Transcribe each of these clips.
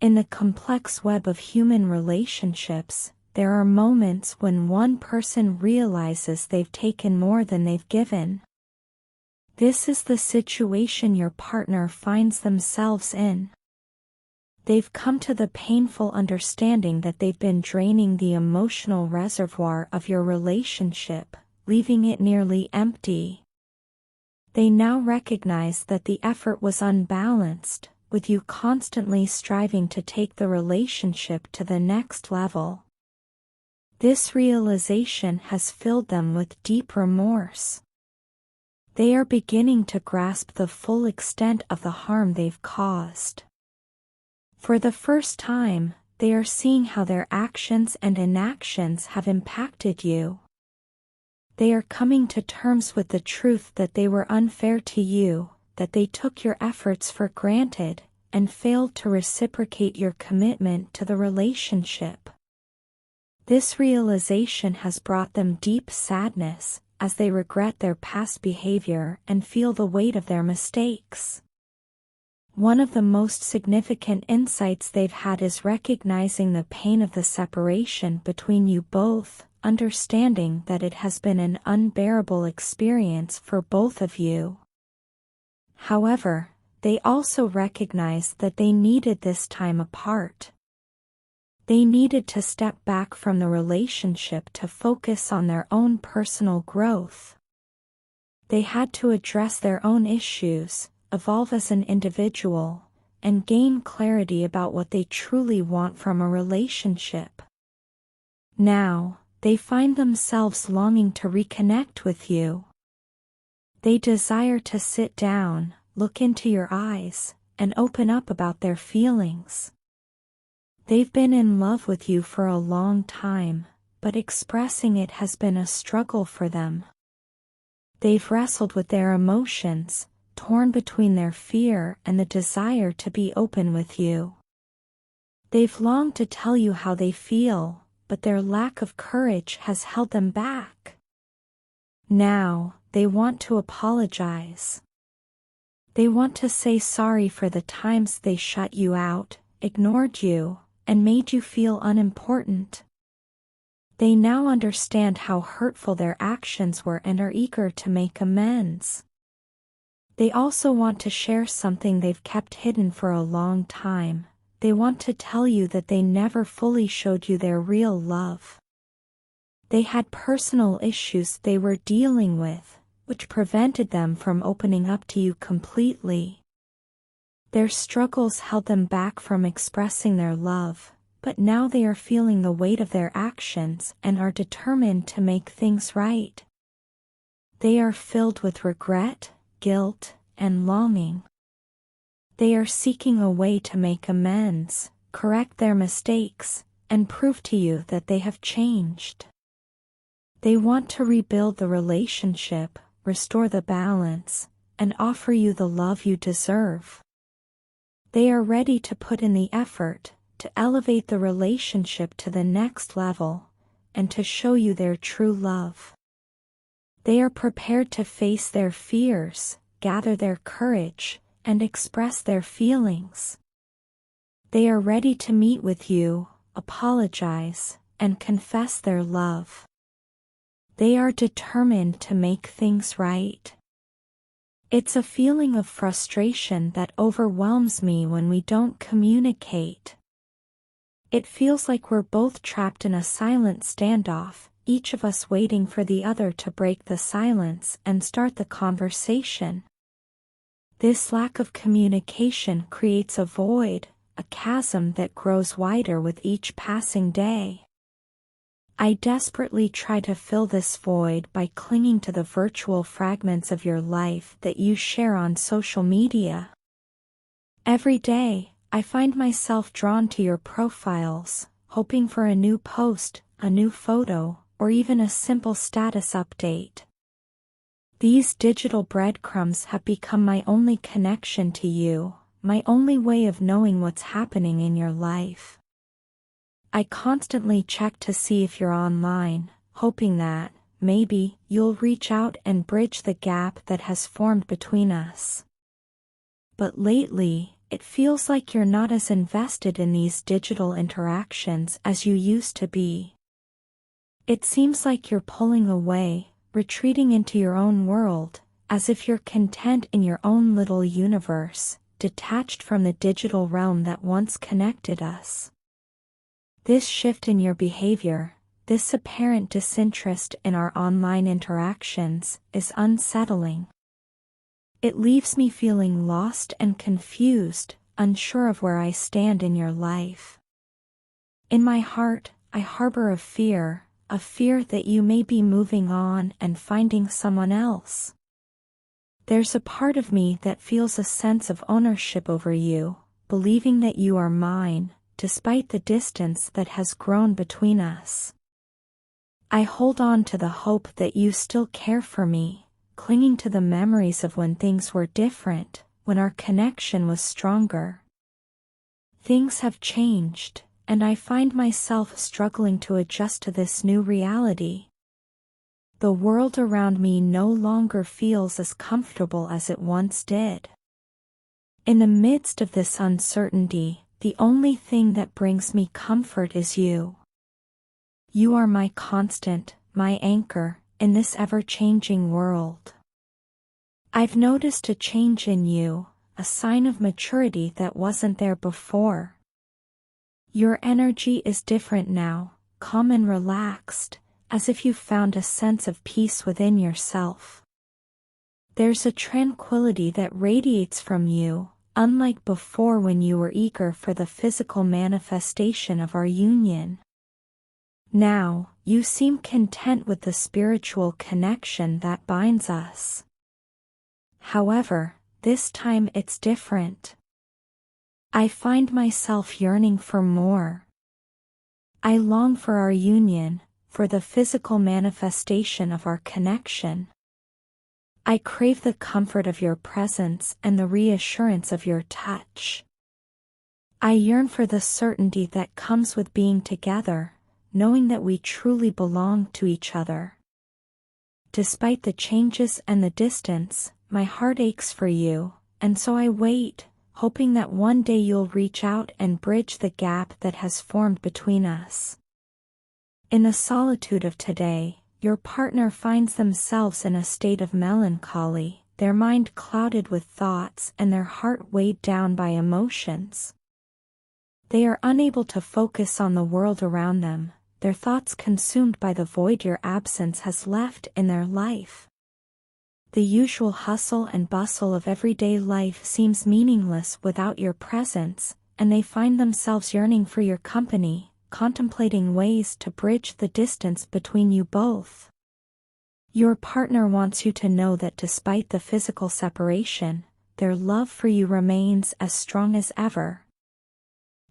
In the complex web of human relationships, there are moments when one person realizes they've taken more than they've given. This is the situation your partner finds themselves in. They've come to the painful understanding that they've been draining the emotional reservoir of your relationship, leaving it nearly empty. They now recognize that the effort was unbalanced, with you constantly striving to take the relationship to the next level. This realization has filled them with deep remorse. They are beginning to grasp the full extent of the harm they've caused. For the first time, they are seeing how their actions and inactions have impacted you. They are coming to terms with the truth that they were unfair to you, that they took your efforts for granted, and failed to reciprocate your commitment to the relationship. This realization has brought them deep sadness, as they regret their past behavior and feel the weight of their mistakes. One of the most significant insights they've had is recognizing the pain of the separation between you both, understanding that it has been an unbearable experience for both of you. However, they also recognize that they needed this time apart. They needed to step back from the relationship to focus on their own personal growth. They had to address their own issues, evolve as an individual, and gain clarity about what they truly want from a relationship. Now, they find themselves longing to reconnect with you. They desire to sit down, look into your eyes, and open up about their feelings. They've been in love with you for a long time, but expressing it has been a struggle for them. They've wrestled with their emotions, torn between their fear and the desire to be open with you. They've longed to tell you how they feel, but their lack of courage has held them back. Now, they want to apologize. They want to say sorry for the times they shut you out, ignored you, and made you feel unimportant. They now understand how hurtful their actions were and are eager to make amends. They also want to share something they've kept hidden for a long time. They want to tell you that they never fully showed you their real love. They had personal issues they were dealing with, which prevented them from opening up to you completely. Their struggles held them back from expressing their love, but now they are feeling the weight of their actions and are determined to make things right. They are filled with regret, guilt, and longing. They are seeking a way to make amends, correct their mistakes, and prove to you that they have changed. They want to rebuild the relationship, restore the balance, and offer you the love you deserve. They are ready to put in the effort, to elevate the relationship to the next level, and to show you their true love. They are prepared to face their fears, gather their courage, and express their feelings. They are ready to meet with you, apologize, and confess their love. They are determined to make things right. It's a feeling of frustration that overwhelms me when we don't communicate. It feels like we're both trapped in a silent standoff, each of us waiting for the other to break the silence and start the conversation. This lack of communication creates a void, a chasm that grows wider with each passing day. I desperately try to fill this void by clinging to the virtual fragments of your life that you share on social media. Every day, I find myself drawn to your profiles, hoping for a new post, a new photo, or even a simple status update. These digital breadcrumbs have become my only connection to you, my only way of knowing what's happening in your life. I constantly check to see if you're online, hoping that, maybe, you'll reach out and bridge the gap that has formed between us. But lately, it feels like you're not as invested in these digital interactions as you used to be. It seems like you're pulling away, retreating into your own world, as if you're content in your own little universe, detached from the digital realm that once connected us. This shift in your behavior, this apparent disinterest in our online interactions, is unsettling. It leaves me feeling lost and confused, unsure of where I stand in your life. In my heart, I harbor a fear that you may be moving on and finding someone else. There's a part of me that feels a sense of ownership over you, believing that you are mine, despite the distance that has grown between us. I hold on to the hope that you still care for me, clinging to the memories of when things were different, when our connection was stronger. Things have changed, and I find myself struggling to adjust to this new reality. The world around me no longer feels as comfortable as it once did. In the midst of this uncertainty, the only thing that brings me comfort is you. You are my constant, my anchor, in this ever-changing world. I've noticed a change in you, a sign of maturity that wasn't there before. Your energy is different now, calm and relaxed, as if you've found a sense of peace within yourself. There's a tranquility that radiates from you, unlike before when you were eager for the physical manifestation of our union. Now, you seem content with the spiritual connection that binds us. However, this time it's different. I find myself yearning for more. I long for our union, for the physical manifestation of our connection. I crave the comfort of your presence and the reassurance of your touch. I yearn for the certainty that comes with being together, knowing that we truly belong to each other. Despite the changes and the distance, my heart aches for you, and so I wait, hoping that one day you'll reach out and bridge the gap that has formed between us. In the solitude of today, your partner finds themselves in a state of melancholy, their mind clouded with thoughts and their heart weighed down by emotions. They are unable to focus on the world around them, their thoughts consumed by the void your absence has left in their life. The usual hustle and bustle of everyday life seems meaningless without your presence, and they find themselves yearning for your company, contemplating ways to bridge the distance between you both. Your partner wants you to know that despite the physical separation, their love for you remains as strong as ever.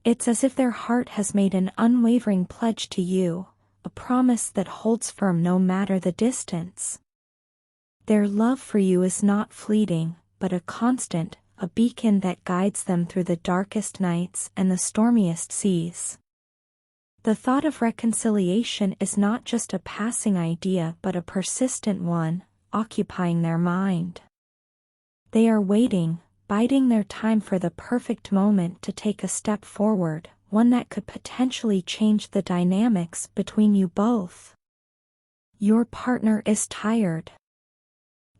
It's as if their heart has made an unwavering pledge to you, a promise that holds firm no matter the distance. Their love for you is not fleeting, but a constant, a beacon that guides them through the darkest nights and the stormiest seas. The thought of reconciliation is not just a passing idea but a persistent one, occupying their mind. They are waiting, biding their time for the perfect moment to take a step forward, one that could potentially change the dynamics between you both. Your partner is tired.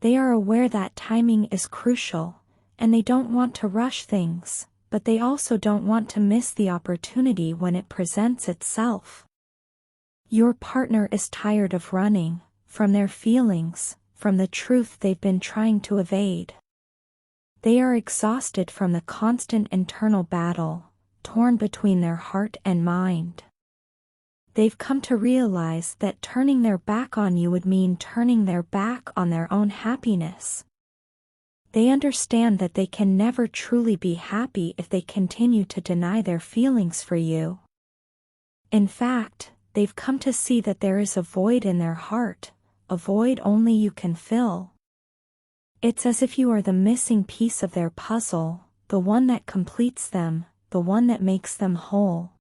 They are aware that timing is crucial, and they don't want to rush things, but they also don't want to miss the opportunity when it presents itself. Your partner is tired of running from their feelings, from the truth they've been trying to evade. They are exhausted from the constant internal battle, torn between their heart and mind. They've come to realize that turning their back on you would mean turning their back on their own happiness. They understand that they can never truly be happy if they continue to deny their feelings for you. In fact, they've come to see that there is a void in their heart, a void only you can fill. It's as if you are the missing piece of their puzzle, the one that completes them, the one that makes them whole.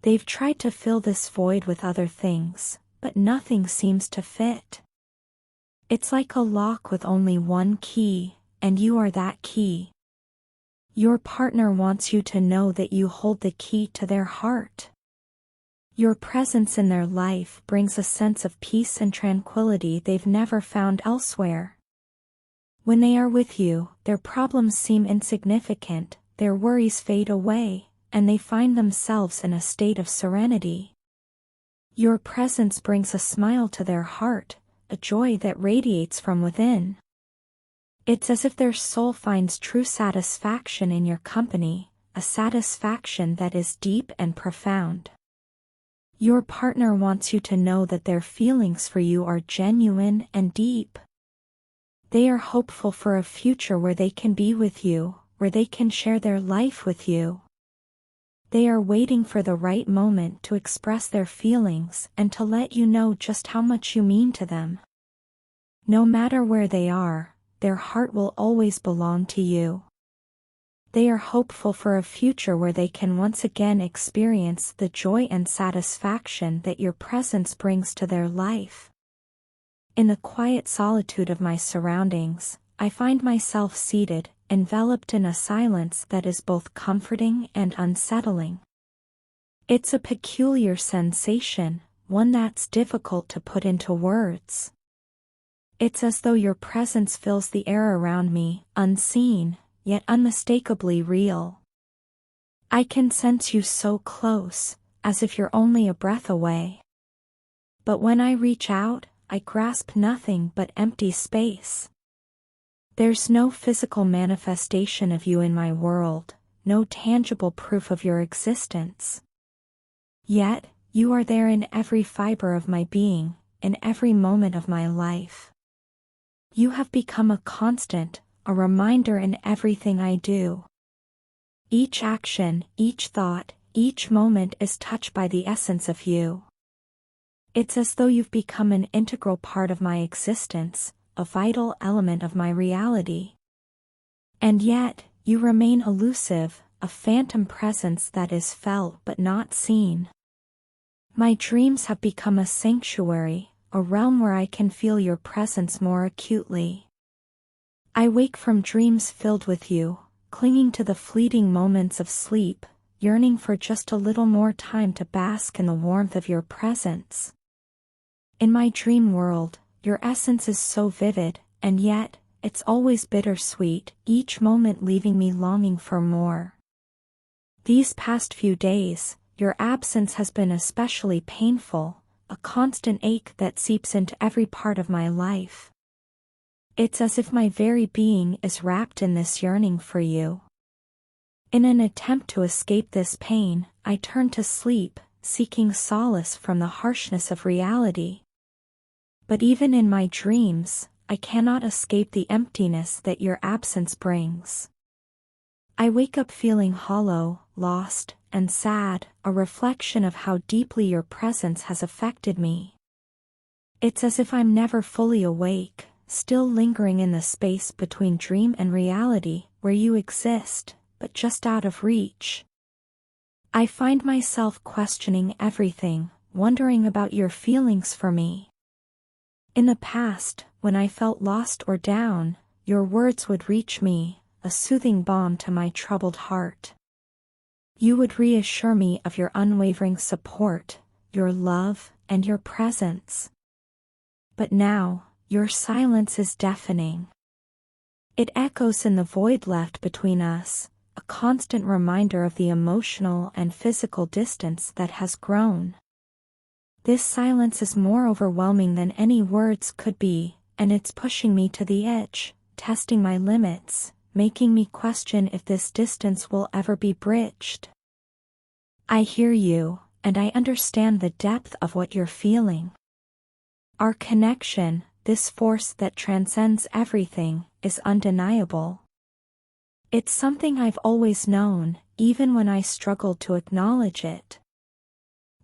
They've tried to fill this void with other things, but nothing seems to fit. It's like a lock with only one key, and you are that key. Your partner wants you to know that you hold the key to their heart. Your presence in their life brings a sense of peace and tranquility they've never found elsewhere. When they are with you, their problems seem insignificant, their worries fade away, and they find themselves in a state of serenity. Your presence brings a smile to their heart, a joy that radiates from within. It's as if their soul finds true satisfaction in your company, a satisfaction that is deep and profound. Your partner wants you to know that their feelings for you are genuine and deep. They are hopeful for a future where they can be with you, where they can share their life with you. They are waiting for the right moment to express their feelings and to let you know just how much you mean to them. No matter where they are, their heart will always belong to you. They are hopeful for a future where they can once again experience the joy and satisfaction that your presence brings to their life. In the quiet solitude of my surroundings, I find myself seated, enveloped in a silence that is both comforting and unsettling. It's a peculiar sensation, one that's difficult to put into words. It's as though your presence fills the air around me, unseen, yet unmistakably real. I can sense you so close, as if you're only a breath away. But when I reach out, I grasp nothing but empty space. There's no physical manifestation of you in my world, no tangible proof of your existence. Yet, you are there in every fiber of my being, in every moment of my life. You have become a constant, a reminder in everything I do. Each action, each thought, each moment is touched by the essence of you. It's as though you've become an integral part of my existence, a vital element of my reality. And yet, you remain elusive, a phantom presence that is felt but not seen. My dreams have become a sanctuary, a realm where I can feel your presence more acutely. I wake from dreams filled with you, clinging to the fleeting moments of sleep, yearning for just a little more time to bask in the warmth of your presence. In my dream world, your essence is so vivid, and yet, it's always bittersweet, each moment leaving me longing for more. These past few days, your absence has been especially painful, a constant ache that seeps into every part of my life. It's as if my very being is wrapped in this yearning for you. In an attempt to escape this pain, I turn to sleep, seeking solace from the harshness of reality. But even in my dreams, I cannot escape the emptiness that your absence brings. I wake up feeling hollow, lost, and sad, a reflection of how deeply your presence has affected me. It's as if I'm never fully awake, still lingering in the space between dream and reality, where you exist, but just out of reach. I find myself questioning everything, wondering about your feelings for me. In the past, when I felt lost or down, your words would reach me, a soothing balm to my troubled heart. You would reassure me of your unwavering support, your love, and your presence. But now, your silence is deafening. It echoes in the void left between us, a constant reminder of the emotional and physical distance that has grown. This silence is more overwhelming than any words could be, and it's pushing me to the edge, testing my limits, making me question if this distance will ever be bridged. I hear you, and I understand the depth of what you're feeling. Our connection, this force that transcends everything, is undeniable. It's something I've always known, even when I struggled to acknowledge it.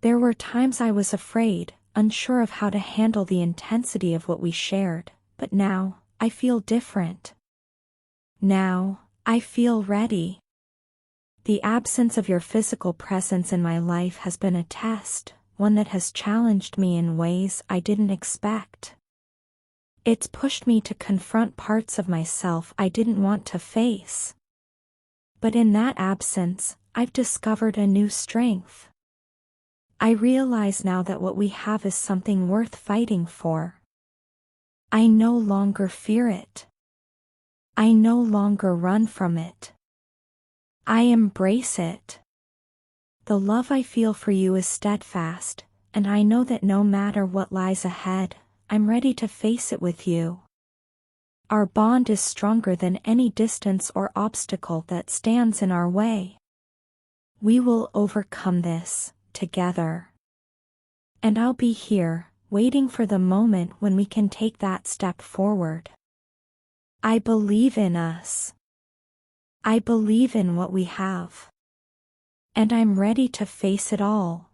There were times I was afraid, unsure of how to handle the intensity of what we shared, but now, I feel different. Now, I feel ready. The absence of your physical presence in my life has been a test, one that has challenged me in ways I didn't expect. It's pushed me to confront parts of myself I didn't want to face. But in that absence, I've discovered a new strength. I realize now that what we have is something worth fighting for. I no longer fear it. I no longer run from it. I embrace it. The love I feel for you is steadfast, and I know that no matter what lies ahead, I'm ready to face it with you. Our bond is stronger than any distance or obstacle that stands in our way. We will overcome this, together. And I'll be here, waiting for the moment when we can take that step forward. I believe in us. I believe in what we have. And I'm ready to face it all.